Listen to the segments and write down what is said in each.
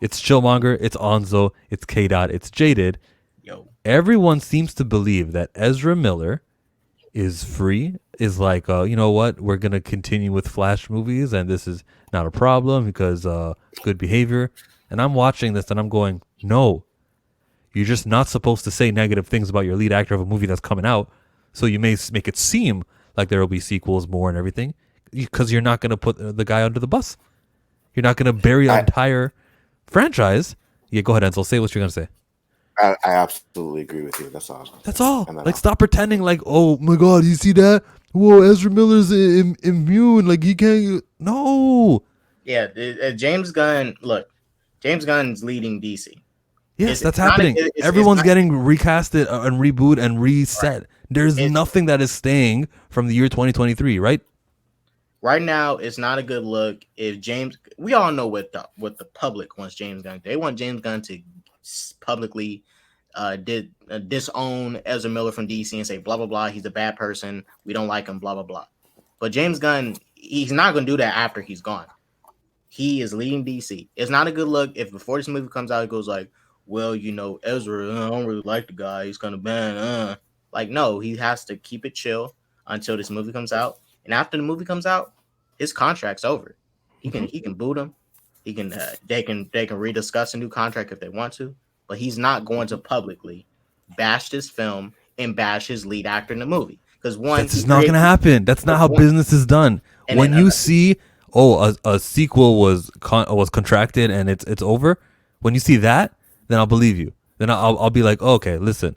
It's Chillmonger, it's Anzo, it's K Dot, it's Jaded. Yo, Everyone seems to believe that Ezra Miller is free, is like, you know what, we're gonna continue with Flash movies, and this is not a problem because good behavior. And I'm watching this and I'm going, no, you're just not supposed to say negative things about your lead actor of a movie that's coming out. So you may make it seem like there will be sequels more and everything, because you're not gonna put the guy under the bus. You're not gonna bury an I, entire franchise. Yeah, go ahead, Ansel. Say what you're gonna say. I absolutely agree with you. That's all I was gonna That's say. all. And then Like, stop pretending like, oh my god, you see that? Whoa, Ezra Miller's immune. Like, he can't. No. yeah, James Gunn. Look, James Gunn's leading DC. Yes, that's It's not. happening. It's Everyone's not. getting recasted and reboot and reset. There's It's nothing that is staying from the year 2023, right? right now. It's not a good look. If James, we all know what the public wants James Gunn. They want James Gunn to publicly disown Ezra Miller from DC and say blah blah blah. He's a bad person. We don't like him. Blah blah blah. But James Gunn, he's not going to do that after he's gone. He is leading DC. It's not a good look if before this movie comes out, it goes like, well, Ezra, I don't really like the guy. He's kind of bad. Like, no, he has to keep it chill until this movie comes out. And after the movie comes out, his contract's over. He can boot him. He can they can rediscuss a new contract if they want to, but he's not going to publicly bash this film and bash his lead actor in the movie. Because That's not going to happen. That's not how business is done. When you see, a sequel was contracted and it's over, when you see that, then I'll believe you. Then I'll be like, oh, okay, listen,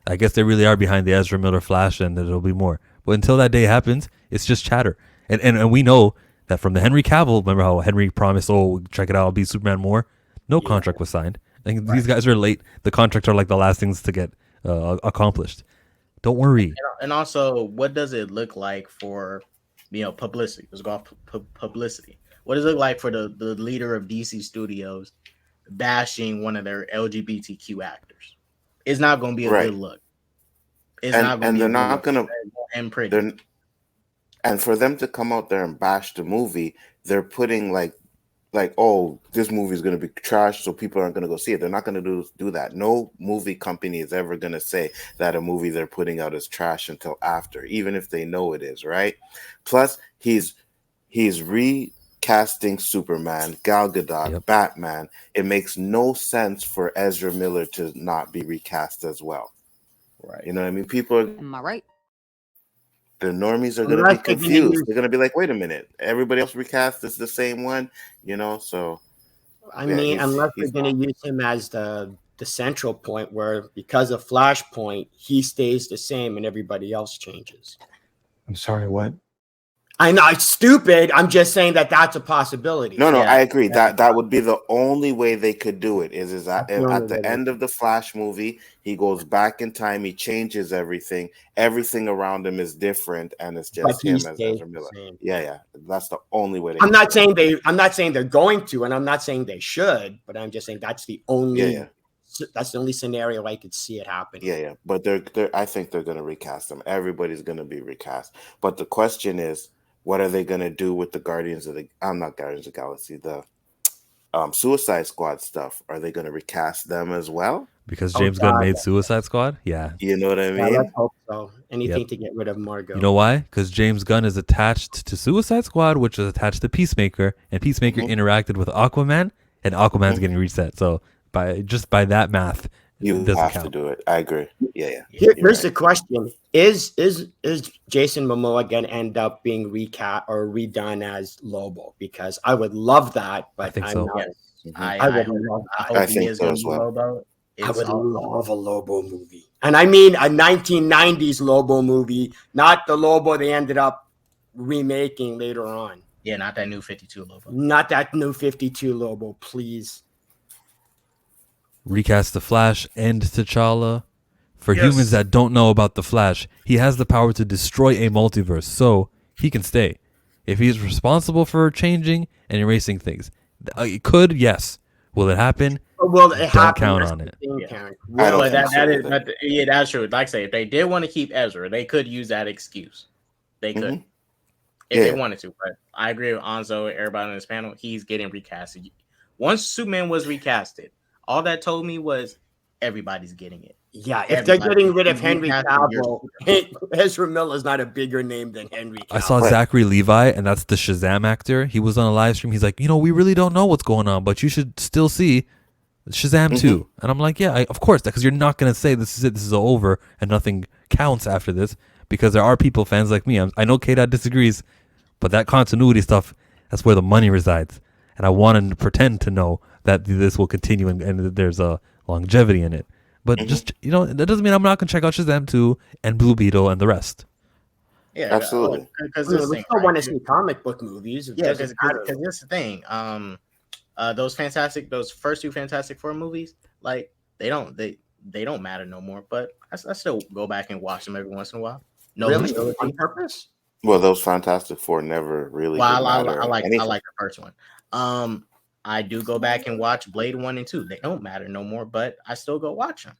I guess they really are behind the Ezra Miller Flash, and there'll be more. But until that day happens, it's just chatter. And we know that from the Henry Cavill, remember how Henry promised, oh, check it out, I'll be Superman more? No contract was signed. I think these guys are late. The contracts are like the last things to get accomplished. Don't worry. And also, what does it look like for publicity? Let's go off publicity. What does it look like for the leader of DC Studios bashing one of their LGBTQ actors? It's not going to be a good look. It's not going to be. And they're not going to. And pretty. And for them to come out there and bash the movie, they're putting like, oh, this movie is going to be trash, so people aren't going to go see it. They're not going to do that. No movie company is ever going to say that a movie they're putting out is trash until after, even if they know it is, right? Plus, he's recasting Superman, Gal Gadot, Batman. It makes no sense for Ezra Miller to not be recast as well. Right. You know what I mean? People are... Am I right? The normies are going to be confused. They're going to be like, wait a minute, everybody else recast is the same one, so... I mean, unless they're going to use him as the central point where, because of Flashpoint, he stays the same and everybody else changes. I'm sorry, what? I know, it's stupid. I'm just saying that that's a possibility. No, I agree. That would be the only way they could do it is at the end of the Flash movie, he goes back in time, he changes everything. Everything around him is different, and it's just him as Ezra Miller. Yeah. That's the only way I'm not saying they're going to, and I'm not saying they should, but I'm just saying that's the only that's the only scenario I could see it happening. Yeah. But I think they're gonna recast them. Everybody's gonna be recast. But the question is, what are they going to do with the not Guardians of the Galaxy, the Suicide Squad stuff? Are they going to recast them as well? Because James Gunn made Suicide Squad? Yeah. You know what I mean? Let's hope so. Anything to get rid of Margot. You know why? Because James Gunn is attached to Suicide Squad, which is attached to Peacemaker, and Peacemaker interacted with Aquaman, and Aquaman's getting reset. So by that math, you have to do it. I agree. Yeah. Here's the question: Is Jason Momoa gonna end up being recast or redone as Lobo? Because I would love that, but I think I'm so. not. I think so as well. Lobo. I would love a Lobo movie, and I mean a 1990s Lobo movie, not the Lobo they ended up remaking later on. Yeah, not that new 52 Lobo. Not that new 52 Lobo, please. Recast the Flash and T'Challa. For humans that don't know about the Flash, he has the power to destroy a multiverse, so he can stay. If he's responsible for changing and erasing things, it could, yes. Will it happen? Well, it don't count on it. That's true. Like I say, if they did want to keep Ezra, they could use that excuse. They could, if they wanted to. But I agree with Anzo, everybody on this panel. He's getting recasted. Once Superman was recasted, all that told me was everybody's getting it. Yeah, if they're Everybody. getting rid of Henry Recasted your Cavill, Ezra Miller is not a bigger name than Henry Cavill. I saw Right. Zachary Levi, and that's the Shazam actor. He was on a live stream. He's like, we really don't know what's going on, but you should still see Shazam 2. And I'm like, yeah, of course, because you're not going to say this is it, this is over, and nothing counts after this, because there are people, fans like me. I know K-Dot disagrees, but that continuity stuff, that's where the money resides. And I want to pretend to know that this will continue and that there's a longevity in it. But just, that doesn't mean I'm not going to check out Shazam 2 and Blue Beetle and the rest. Yeah, Absolutely. Because we still want to see comic book movies. Yeah, because this is the thing. Those first two Fantastic Four movies, like they don't matter no more. But I still go back and watch them every once in a while. No, really, on purpose. Well, those Fantastic Four never really. Well, I like anything. I like the first one. I do go back and watch Blade 1 and 2. They don't matter no more, but I still go watch them.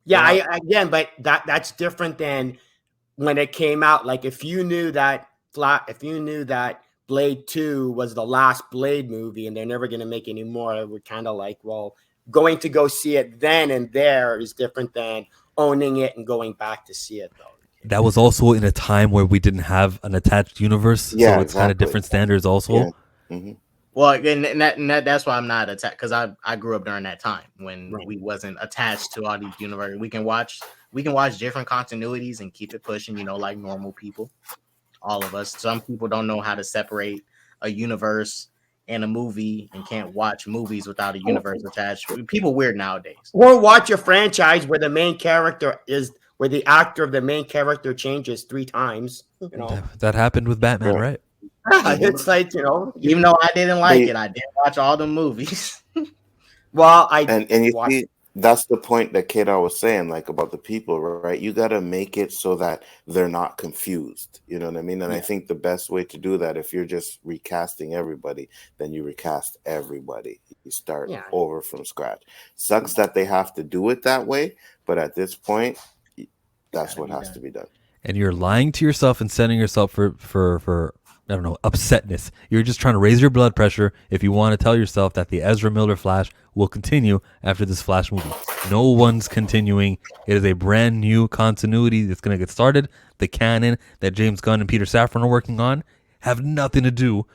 Yeah, but that's different than when it came out. Like if you knew that Blade 2 was the last Blade movie and they're never going to make any more, it would kind of like, well, going to go see it then and there is different than owning it and going back to see it, though. That was also in a time where we didn't have an attached universe, so it's kind of different standards also. Yeah. Mm-hmm. Well, and that's why I'm not attached, because I grew up during that time when we wasn't attached to all these universes. We can watch different continuities and keep it pushing, like normal people. All of us. Some people don't know how to separate a universe and a movie and can't watch movies without a universe attached. People weird nowadays. Or watch a franchise where the actor of the main character changes 3 times. That happened with Batman, right? It's like, even though I didn't like it, I did watch all the movies. Well, and you see, that's the point that Kiddo was saying, like about the people, right? You got to make it so that they're not confused. You know what I mean? And I think the best way to do that, if you're just recasting everybody, then you recast everybody. You start over from scratch. Sucks that they have to do it that way, but at this point, that's what has to be done. And you're lying to yourself and setting yourself for I don't know, upsetness. You're just trying to raise your blood pressure if you want to tell yourself that the Ezra Miller Flash will continue after this Flash movie. No one's continuing. It is a brand new continuity that's going to get started. The canon that James Gunn and Peter Safran are working on have nothing to do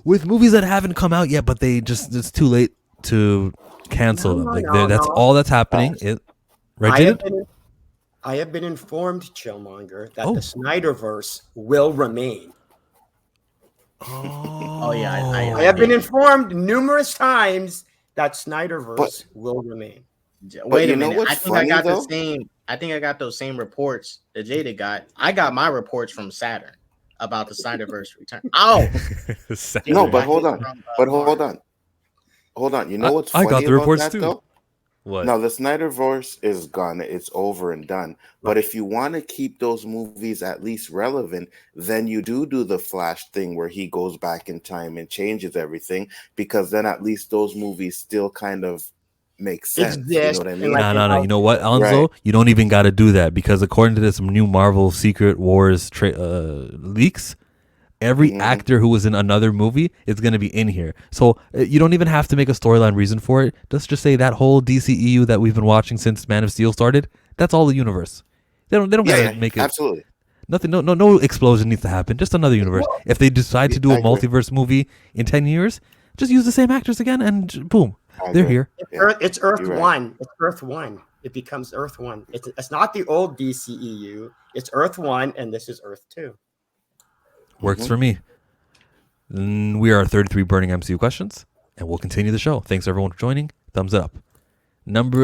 with movies that haven't come out yet, but it's too late to cancel them. That's all that's happening. I have been informed, Chillmonger, that the Snyderverse will remain. Oh yeah, I have been informed numerous times that Snyderverse will remain. Wait a minute. I think I got those same reports that Jada got. I got my reports from Saturn about the Snyderverse return. Oh no, but hold on. You know what's funny? I got the reports that, too. Though? What? No, the Snyderverse is gone. It's over and done. But if you want to keep those movies at least relevant, then you do the Flash thing where he goes back in time and changes everything, because then at least those movies still kind of make sense. You know what I mean? No. You know what, Alonso? Right. You don't even got to do that, because according to this new Marvel Secret Wars leaks, every actor who was in another movie is going to be in here. So you don't even have to make a storyline reason for it. Let's just say that whole DCEU that we've been watching since Man of Steel started, that's all the universe. They don't gotta make it. Absolutely. Nothing. No explosion needs to happen. Just another universe. If they decide to do a multiverse movie in 10 years, just use the same actors again, and boom, they're here. It's Earth 1. It's Earth 1. It becomes Earth 1. It's not the old DCEU. It's Earth 1, and this is Earth 2. Works for me. We are 33 burning MCU questions, and we'll continue the show. Thanks everyone for joining. Thumbs up. Number